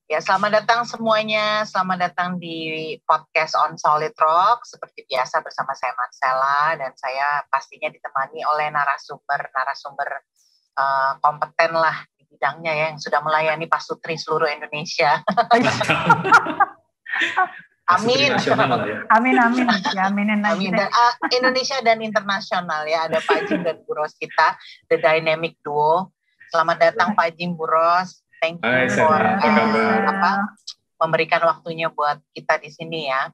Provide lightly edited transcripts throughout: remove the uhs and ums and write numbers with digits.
Ya, selamat datang semuanya. Selamat datang di podcast On Solid Rock. Seperti biasa bersama saya Marcella dan saya pastinya ditemani oleh narasumber kompeten lah di bidangnya ya, yang sudah melayani pasutri seluruh Indonesia. Amin. Ya. Amin. Ya, aminin aja. Amin. Dan, Indonesia dan internasional ya. Ada Pak Jim dan Bu Ros kita, the dynamic duo. Selamat datang Pak Jim, Bu Ros. Thank you for memberikan waktunya buat kita di sini ya.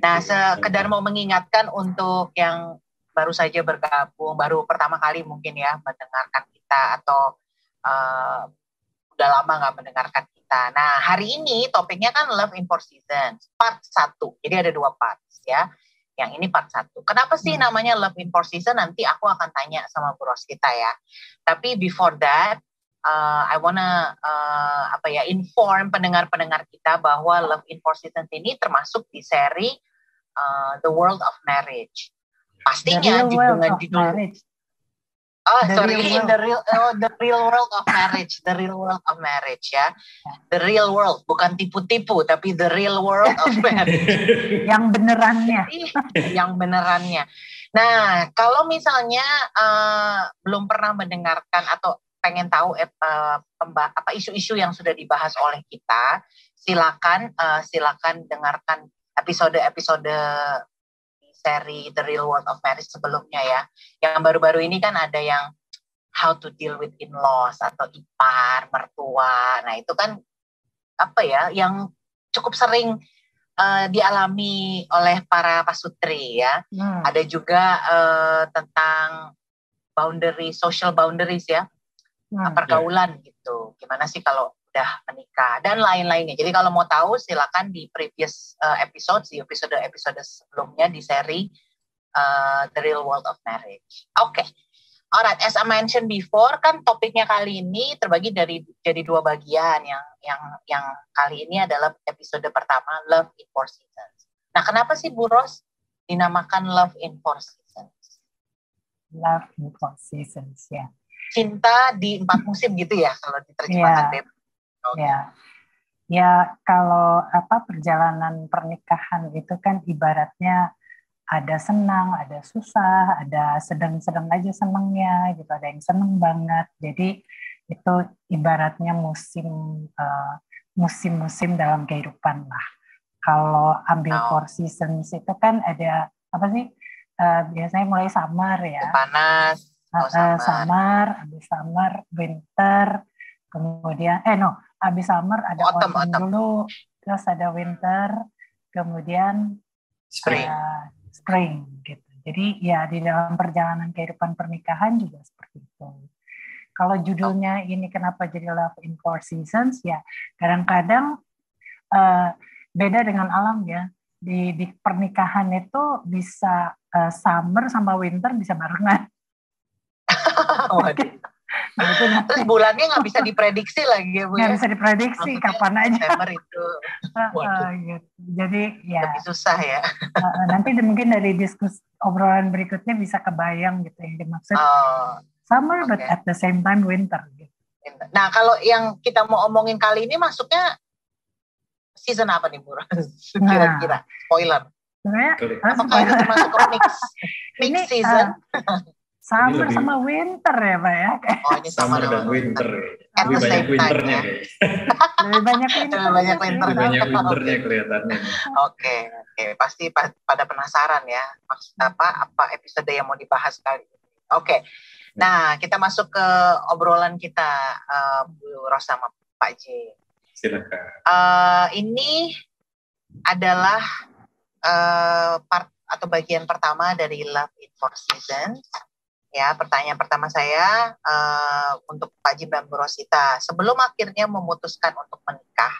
Nah, sekedar mau mengingatkan untuk yang baru saja bergabung, baru pertama kali mungkin ya mendengarkan kita atau udah lama nggak mendengarkan kita. Nah, hari ini topiknya kan Love in Four Seasons, part 1. Jadi ada 2 parts ya. Yang ini part 1. Kenapa sih namanya Love in Four Seasons? Nanti aku akan tanya sama Bu Ros kita ya. Tapi before that, I wanna inform pendengar-pendengar kita bahwa Love in Four Seasons ini termasuk di seri The World of Marriage. Pastinya dengan judul The Real World of Marriage, The Real World of Marriage ya. The real world, bukan tipu-tipu tapi the real world of marriage. Yang benerannya. Yang benerannya. Nah, kalau misalnya belum pernah mendengarkan atau pengen tahu isu-isu yang sudah dibahas oleh kita, silakan dengarkan episode-episode di seri The Real World of Marriage sebelumnya ya. Yang baru-baru ini kan ada yang how to deal with in-laws atau ipar, mertua. Nah, itu kan yang cukup sering dialami oleh para pasutri ya. Ada juga tentang social boundaries ya. Pergaulan gitu. Gimana sih kalau udah menikah dan lain-lainnya. Jadi kalau mau tahu silakan di previous episode sebelumnya di seri The Real World of Marriage. Oke. Alright, as I mentioned before, kan topiknya kali ini terbagi jadi 2 bagian. Yang kali ini adalah episode pertama, Love in Four Seasons. Nah, kenapa sih Bu Ros dinamakan Love in Four Seasons? Love in Four Seasons, ya. Cinta di 4 musim gitu ya kalau diterjemahkan. Ya, kalau perjalanan pernikahan itu kan ibaratnya ada senang, ada susah, ada sedang-sedang aja senangnya gitu, ada yang senang banget. Jadi itu ibaratnya musim-musim dalam kehidupan lah. Kalau ambil Four Seasons itu kan ada biasanya mulai summer ya. Panas. Summer, habis summer, winter, kemudian habis summer ada autumn dulu, terus ada winter, kemudian spring gitu. Jadi ya di dalam perjalanan kehidupan pernikahan juga seperti itu. Kalau judulnya ini kenapa jadi Love in Four Seasons ya, kadang-kadang beda dengan alam ya. Di pernikahan itu bisa summer sama winter bisa barengan. Terus bulannya nggak bisa diprediksi lagi ya Bu? Nggak bisa diprediksi kapan aja. September itu. Gitu. Jadi ya. Lebih susah ya. Nanti mungkin dari diskusi obrolan berikutnya bisa kebayang gitu yang dimaksud summer but at the same time winter. Gitu. Nah kalau yang kita mau omongin kali ini masuknya season apa nih Bu? Kira-kira spoiler. Apakah ini termasuk mix season? Summer sama winter ya Pak ya. Oh ini summer dan winter. Lebih banyak winternya. Lebih banyak winternya kelihatannya. Oke. Pasti pada penasaran ya. Maksud apa episode yang mau dibahas kali ini. Oke. Nah kita masuk ke obrolan kita Bu Ros sama Pak J. Silakan. Ini adalah part atau bagian pertama dari Love in Four Seasons. Ya, pertanyaan pertama saya untuk Pak Jim dan Bu Rosita, sebelum akhirnya memutuskan untuk menikah,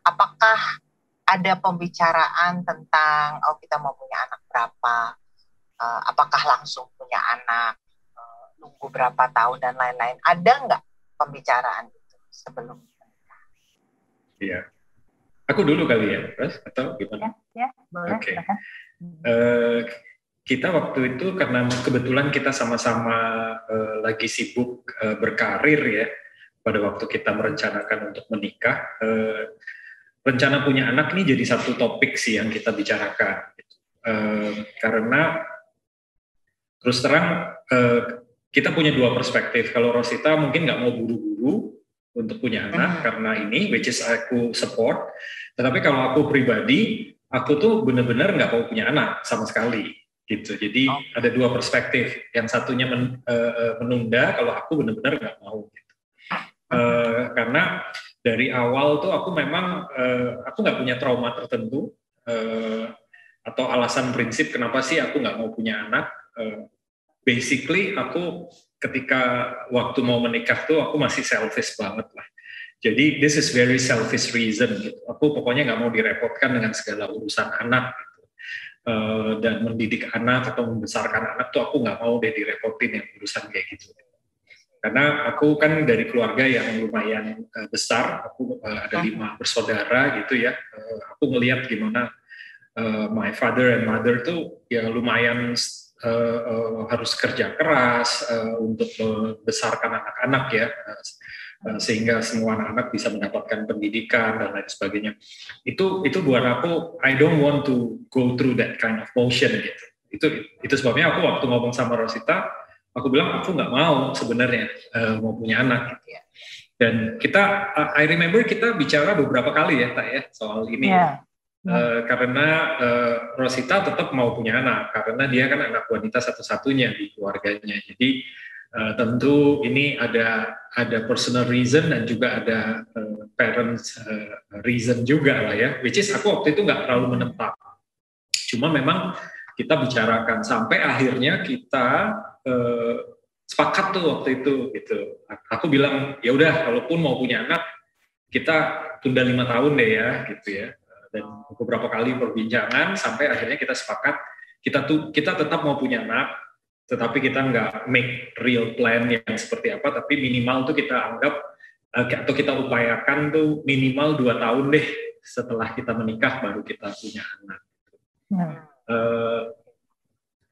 apakah ada pembicaraan tentang kita mau punya anak berapa, apakah langsung punya anak, nunggu berapa tahun dan lain-lain, ada nggak pembicaraan itu sebelum menikah? Iya, aku dulu kali ya, Ros, atau gimana? Ya, boleh. Oke. Kita waktu itu karena kebetulan kita sama-sama lagi sibuk berkarir ya, pada waktu kita merencanakan untuk menikah, rencana punya anak ini jadi satu topik sih yang kita bicarakan. Karena terus terang kita punya dua perspektif. Kalau Rosita mungkin nggak mau buru-buru untuk punya anak karena ini, which is aku support. Tetapi kalau aku pribadi, aku tuh benar-benar nggak mau punya anak sama sekali. Gitu. Jadi ada dua perspektif. Yang satunya menunda, kalau aku benar-benar nggak mau. Gitu. Karena dari awal tuh aku memang aku nggak punya trauma tertentu atau alasan prinsip kenapa sih aku nggak mau punya anak. Basically aku ketika waktu mau menikah tuh aku masih selfish banget lah. Jadi this is very selfish reason. Gitu. Aku pokoknya nggak mau direpotkan dengan segala urusan anak. Dan mendidik anak atau membesarkan anak tuh aku nggak mau deh direpotin yang urusan kayak gitu. Karena aku kan dari keluarga yang lumayan besar, aku ada 5 bersaudara gitu ya. Aku ngelihat gimana my father and mother tuh ya lumayan harus kerja keras untuk membesarkan anak-anak ya. Sehingga semua anak-anak bisa mendapatkan pendidikan dan lain sebagainya. Itu buat aku, I don't want to go through that kind of motion gitu. Itu sebabnya aku waktu ngomong sama Rosita, aku bilang aku nggak mau sebenarnya mau punya anak. Gitu. Dan I remember kita bicara beberapa kali ya, Tak ya, soal ini. Yeah. Karena Rosita tetap mau punya anak, karena dia kan anak wanita satu-satunya di keluarganya. Jadi tentu ini ada personal reason dan juga ada parents reason juga lah ya, which is aku waktu itu nggak terlalu menentang. Cuma memang kita bicarakan sampai akhirnya kita sepakat tuh waktu itu gitu. Aku bilang ya udah kalaupun mau punya anak kita tunda 5 tahun deh ya gitu ya. Dan beberapa kali perbincangan sampai akhirnya kita sepakat kita tetap mau punya anak. Tetapi kita nggak make real plan yang seperti apa, tapi minimal tuh kita anggap atau kita upayakan tuh minimal 2 tahun deh setelah kita menikah baru kita punya anak.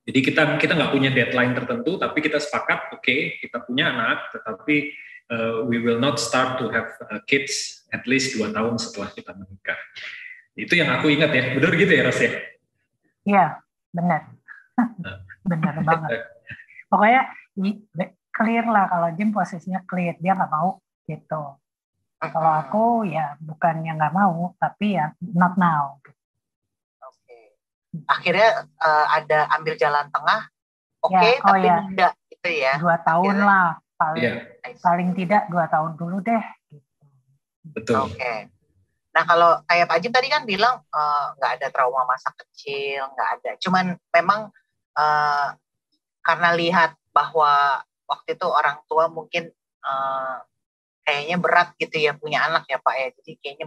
Jadi kita nggak punya deadline tertentu, tapi kita sepakat oke, kita punya anak, tetapi we will not start to have kids at least 2 tahun setelah kita menikah. Itu yang aku ingat ya, benar gitu ya Ros ya? Iya, benar. Benar banget. Pokoknya clear lah kalau Jim posisinya clear, dia nggak mau gitu. Kalau aku ya bukannya nggak mau, tapi ya not now. Oke. Akhirnya ada ambil jalan tengah, tapi enggak gitu ya. 2 tahun lah, paling tidak 2 tahun dulu deh. Gitu. Betul. Oke. Nah kalau kayak Pak Jim tadi kan bilang nggak ada trauma masa kecil, nggak ada. Cuman memang karena lihat bahwa waktu itu orang tua mungkin kayaknya berat gitu ya punya anak ya Pak ya. Jadi kayaknya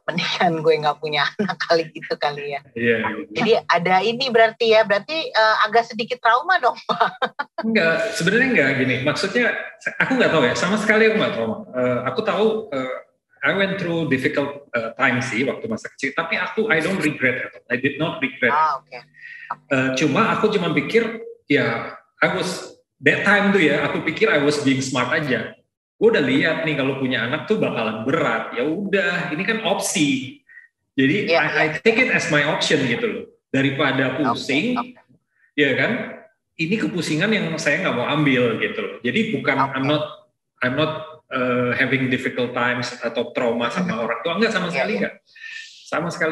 mendingan gue nggak punya anak kali ya. Jadi ada ini berarti agak sedikit trauma dong Pak. Enggak, sebenarnya enggak gini. Maksudnya aku nggak tahu ya, sama sekali aku nggak trauma. Aku tahu I went through difficult times sih waktu masa kecil, tapi I don't regret it. I did not regret. Okay. Cuma aku pikir ya that time tuh ya, aku pikir I was being smart aja. Gue udah lihat nih kalau punya anak tuh bakalan berat. Ya udah, ini kan opsi. Jadi I take it as my option gitu loh. Daripada pusing, ya kan? Ini kepusingan yang saya nggak mau ambil gitu loh. Jadi bukan I'm not having difficult times atau trauma sama orang tua, enggak, sama sekali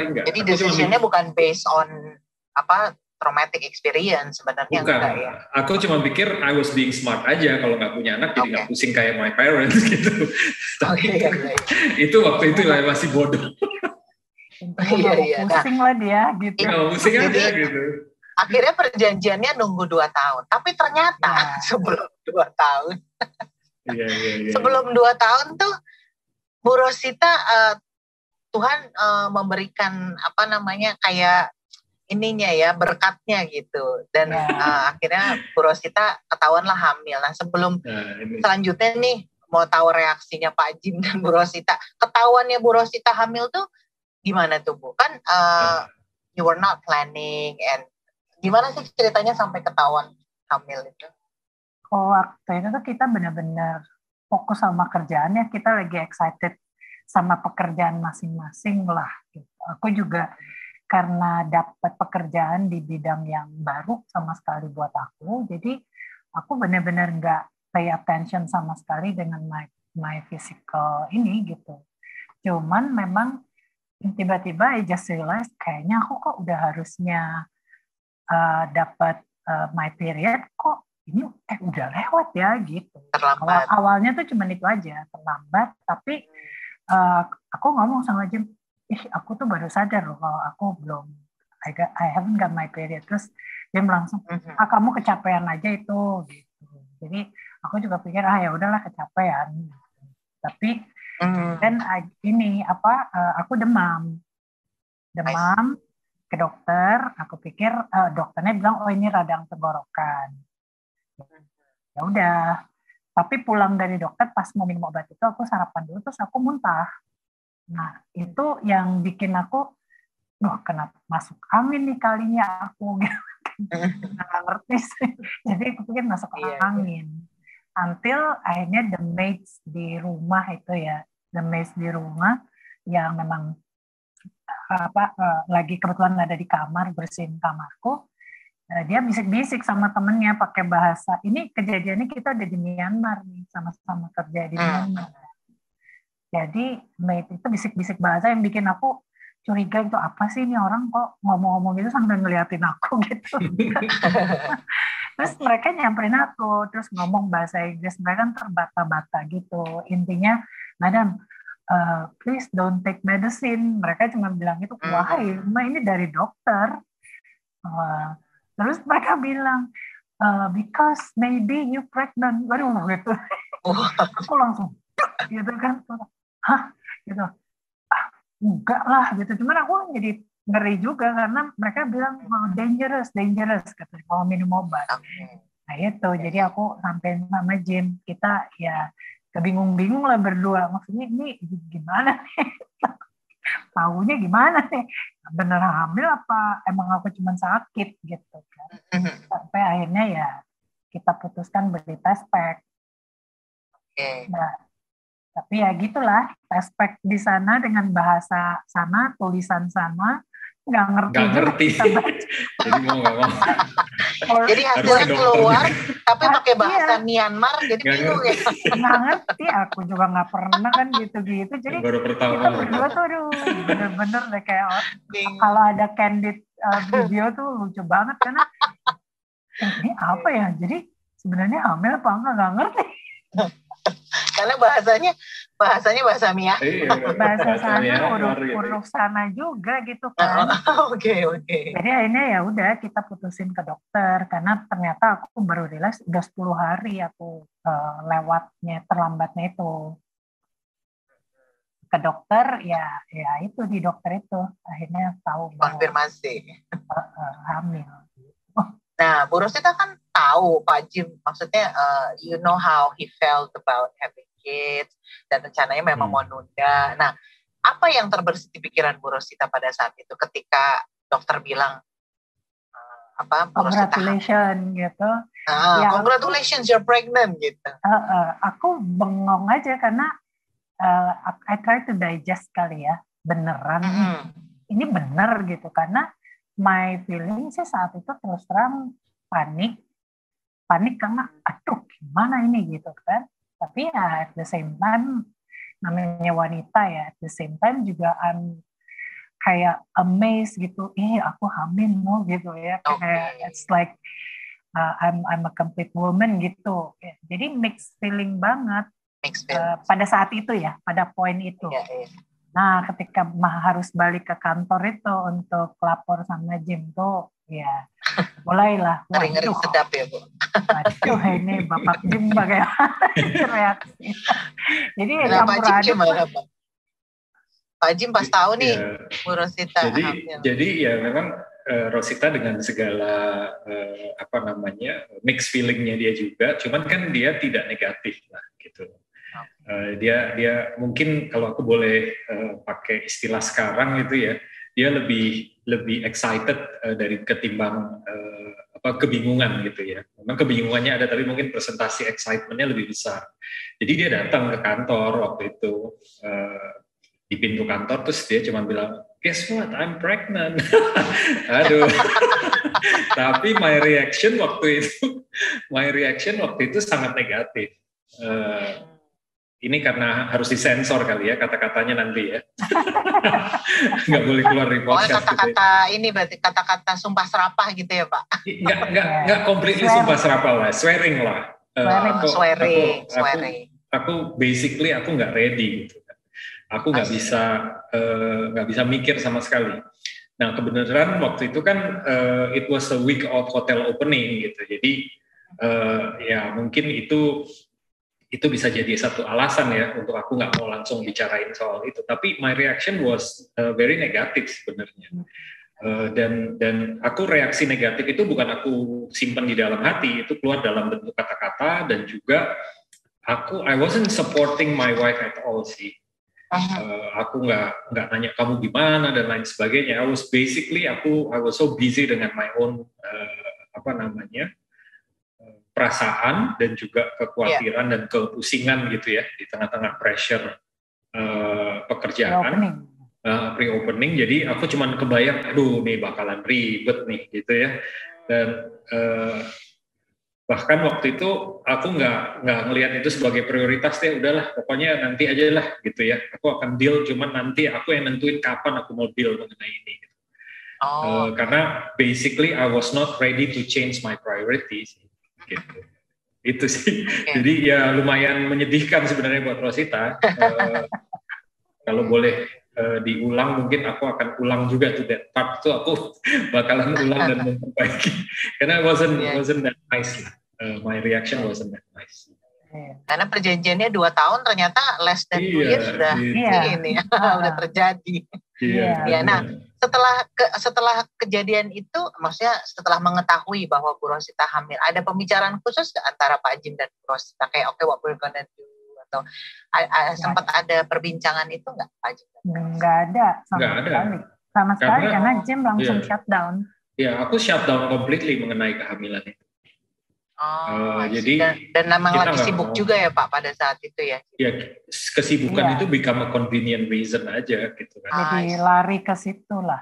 enggak. Jadi decisionnya bukan based on traumatic experience sebenarnya. Bukan. Enggak ya. Aku cuma pikir I was being smart aja kalau nggak punya anak, jadi nggak pusing kayak my parents gitu. Itu waktu itu lah masih bodoh. Iya. Pusing lah dia gitu. Pusing aja gitu. Akhirnya perjanjiannya nunggu 2 tahun, tapi ternyata sebelum 2 tahun. Sebelum 2 tahun tuh Bu Rosita Tuhan memberikan kayak ininya ya, berkatnya gitu, dan akhirnya Bu Rosita ketahuanlah hamil. Nah sebelum selanjutnya nih mau tahu reaksinya Pak Jim dan Bu Rosita, ketahuannya Bu Rosita hamil tuh gimana tuh Bu? Kan you were not planning, and gimana sih ceritanya sampai ketahuan hamil itu? Waktu itu tuh kita benar-benar fokus sama kerjaannya, kita lagi excited sama pekerjaan masing-masing lah. Gitu. Aku juga karena dapat pekerjaan di bidang yang baru sama sekali buat aku, jadi aku benar-benar nggak pay attention sama sekali dengan my physical ini gitu. Cuman memang tiba-tiba I just realize kayaknya aku kok udah harusnya dapat my period, kok ini udah lewat ya gitu. Terlambat. Awalnya tuh cuma itu aja, terlambat, tapi aku ngomong sama Jim, aku tuh baru sadar loh kalau aku belum, I haven't got my period. Terus Jim langsung, kamu kecapean aja itu gitu. Jadi aku juga pikir ya udahlah kecapean. Tapi dan aku demam ke dokter. Aku pikir dokternya bilang ini radang tenggorokan. Ya udah. Tapi pulang dari dokter pas mau minum obat itu aku sarapan dulu terus aku muntah. Nah itu yang bikin aku, kenapa masuk angin nih kalinya aku nggak ngerti sih. Jadi aku pikir masuk angin. Until akhirnya the maids di rumah yang memang lagi kebetulan ada di kamar bersihin kamarku, dia bisik-bisik sama temennya pakai bahasa. Ini kejadiannya kita ada di Myanmar nih, sama-sama kerja di Myanmar. Jadi maid itu bisik-bisik bahasa yang bikin aku curiga, itu apa sih ini orang kok ngomong-ngomong gitu sambil ngeliatin aku gitu. Terus mereka nyamperin aku, terus ngomong bahasa Inggris, mereka kan terbata-bata gitu. Intinya, madam, please don't take medicine. Mereka cuma bilang itu, why? Ini dari dokter. Terus mereka bilang, because maybe you pregnant. Waduh, gitu. Aku langsung, gitu kan. Hah? Gitu. Enggak lah, gitu. Cuman aku jadi ngeri juga karena mereka bilang dangerous katanya kalau minum obat. Nah itu, jadi aku sampai sama Jim, kita ya kebingung-bingung lah berdua. Maksudnya ini gimana nih? Taunya gimana nih? Bener hamil apa emang aku cuma sakit gitu kan? Sampai akhirnya ya kita putuskan beli test pack. Nah, tapi ya gitulah, test pack di sana dengan bahasa sana, tulisan sana, nggak ngerti. Jadi mau nggak mau. Jadi hasilnya keluar, tapi pakai bahasa Myanmar, jadi bingung ya. Nggak ngerti, aku juga nggak pernah kan gitu-gitu. Jadi baru pertama kita berdua tuh, bener-bener deh kayak kalau ada candid video tuh lucu banget karena ini apa ya? Jadi sebenarnya hamil apa nggak ngerti. Karena bahasanya bahasa Myanmar. Iya, bahasa sana, huruf sana juga gitu kan. Oke. Jadi akhirnya ya udah kita putusin ke dokter karena ternyata aku baru realize udah 10 hari aku terlambatnya itu. Ke dokter ya itu di dokter itu akhirnya tahu konfirmasi hamil. Nah, Bu Rosita kan tahu Pak Jim, maksudnya you know how he felt about having kids dan rencananya memang mau nunda. Nah, apa yang terbersit di pikiran Bu Rosita pada saat itu ketika dokter bilang congratulations gitu. Congratulations, you're pregnant gitu. Aku bengong aja karena I try to digest kali ya, beneran ini bener gitu karena my feeling sih saat itu terus terang panik karena aduh gimana ini gitu kan. Tapi ya at the same time namanya wanita ya, at the same time juga kayak amazed gitu, aku hamil loh gitu ya. Kayak it's like I'm a complete woman gitu. Jadi mixed feeling banget pada saat itu ya, pada poin itu. Nah, ketika harus balik ke kantor itu untuk lapor sama Jim tuh, ya mulailah. Ngeri-ngeri sedap ya, Bu. Waduh, ini Bapak Jim bagaimana reaksi. Jadi campur aduk. Pak Jim pas tahu nih, Bu Rosita. Jadi ya memang Rosita dengan segala mixed feelingnya dia juga, cuman kan dia tidak negatif lah gitu. Dia mungkin kalau aku boleh pakai istilah sekarang itu ya, dia lebih excited dari ketimbang kebingungan gitu ya. Memang kebingungannya ada, tapi mungkin presentasi excitementnya lebih besar. Jadi dia datang ke kantor waktu itu, di pintu kantor, terus dia cuma bilang, guess what, I'm pregnant. Aduh. Tapi my reaction waktu itu sangat negatif. Ini karena harus disensor kali ya kata-katanya nanti ya. Nggak boleh keluar di podcast. Kata-kata gitu. Ini berarti kata-kata sumpah serapah gitu ya Pak? Nggak completely sumpah serapah lah, swearing lah. Swearing. Aku basically aku nggak ready gitu. Aku nggak bisa mikir sama sekali. Nah kebenaran waktu itu kan it was a week of hotel opening gitu. Jadi ya mungkin itu bisa jadi satu alasan ya untuk aku nggak mau langsung bicarain soal itu. Tapi my reaction was very negatif sebenarnya. Dan aku reaksi negatif itu bukan aku simpan di dalam hati, itu keluar dalam bentuk kata-kata, dan juga I wasn't supporting my wife at all sih. Aku nggak nanya kamu gimana dan lain sebagainya. I was so busy dengan my own perasaan dan juga kekhawatiran dan kepusingan gitu ya di tengah-tengah pressure pekerjaan pre-opening. Jadi aku cuman kebayang, aduh nih bakalan ribet nih gitu ya. Dan bahkan waktu itu aku nggak ngelihat itu sebagai prioritas deh, udahlah pokoknya nanti aja lah gitu ya. Aku akan deal, cuman nanti aku yang nentuin kapan aku mau deal mengenai ini. Gitu. Karena basically I was not ready to change my priorities. Gitu. Itu sih. Jadi ya lumayan menyedihkan sebenarnya buat Rosita. Kalau boleh diulang, mungkin aku akan ulang juga tuh that part tuh, aku bakalan ulang dan memperbaiki. Karena wasn't that nice. My reaction wasn't that nice. Karena perjanjiannya 2 tahun, ternyata less than 2 years sudah ini udah terjadi. Iya. Nah, setelah kejadian itu, maksudnya setelah mengetahui bahwa Bu Rosita hamil, ada pembicaraan khusus antara Pak Jim dan Bu Rosita kayak okay, what we're gonna do, atau sempat ada perbincangan itu nggak Pak Jim? Nggak ada sama sekali karena Jim langsung shutdown. Iya, aku shutdown completely mengenai kehamilan itu. Jadi dan memang lagi sibuk juga ya Pak pada saat itu ya. Ya, kesibukan itu become a convenient reason aja gitu kan. Jadi lari ke situ lah.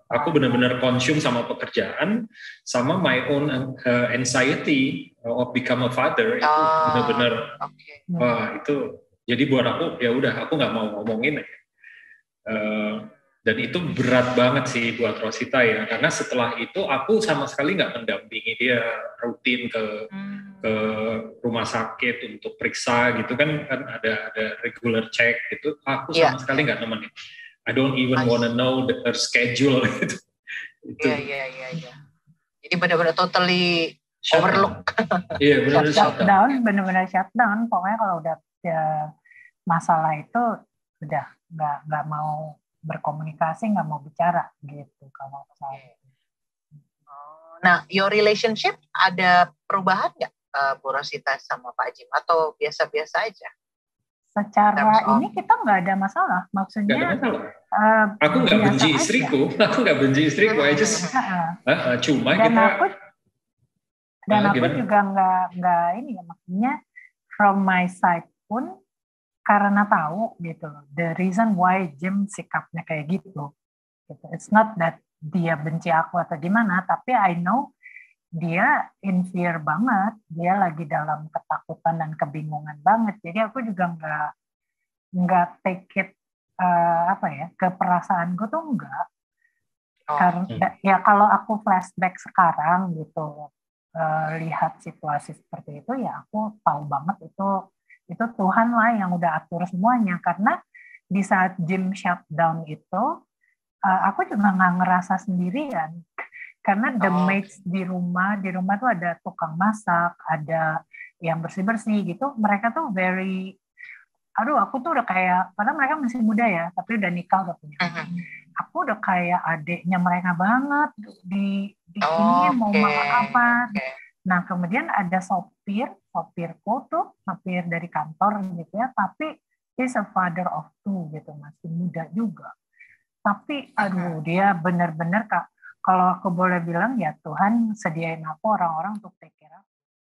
Aku benar-benar consume sama pekerjaan, sama my own anxiety of become a father. Itu benar-benar itu. Jadi buat aku ya udah, aku nggak mau ngomongin aja. Dan itu berat banget sih buat Rosita ya, karena setelah itu aku sama sekali nggak mendampingi dia rutin ke rumah sakit untuk periksa gitu kan ada regular check gitu. Aku sama sekali nggak nemenin. I don't even wanna know her schedule gitu. Iya. Jadi benar-benar totally overlook. Iya benar-benar shutdown. Benar-benar shutdown. Pokoknya kalau udah masalah itu udah nggak mau berkomunikasi, nggak mau bicara gitu kalau saya. Nah, your relationship ada perubahan nggak Bu Rosita sama Pak Jim atau biasa-biasa aja? Secara ini kita nggak ada masalah, maksudnya. Nggak ada masalah. Aku nggak benci istriku, aja. Cuma aku juga nggak ini ya, maksudnya from my side pun. Karena tahu gitu, the reason why Jim sikapnya kayak gitu. It's not that dia benci aku atau gimana, tapi I know dia in fear banget, dia lagi dalam ketakutan dan kebingungan banget. Jadi aku juga nggak take it ke perasaan gue tuh enggak. Karena ya kalau aku flashback sekarang gitu, lihat situasi seperti itu ya aku tahu banget itu Tuhan lah yang udah atur semuanya, karena di saat Jim shutdown itu aku juga nggak ngerasa sendirian karena the mates di rumah tuh ada tukang masak, ada yang bersih gitu, mereka tuh very aku tuh udah kayak, padahal mereka masih muda ya tapi udah nikah, udah punya aku udah kayak adiknya mereka banget di ini mau makan apa. Nah kemudian ada sopirku tuh, sopir dari kantor gitu ya, tapi he's a father of 2 gitu, masih muda juga. Tapi dia benar-benar kalau aku boleh bilang ya Tuhan sediain aku orang-orang untuk take care aku.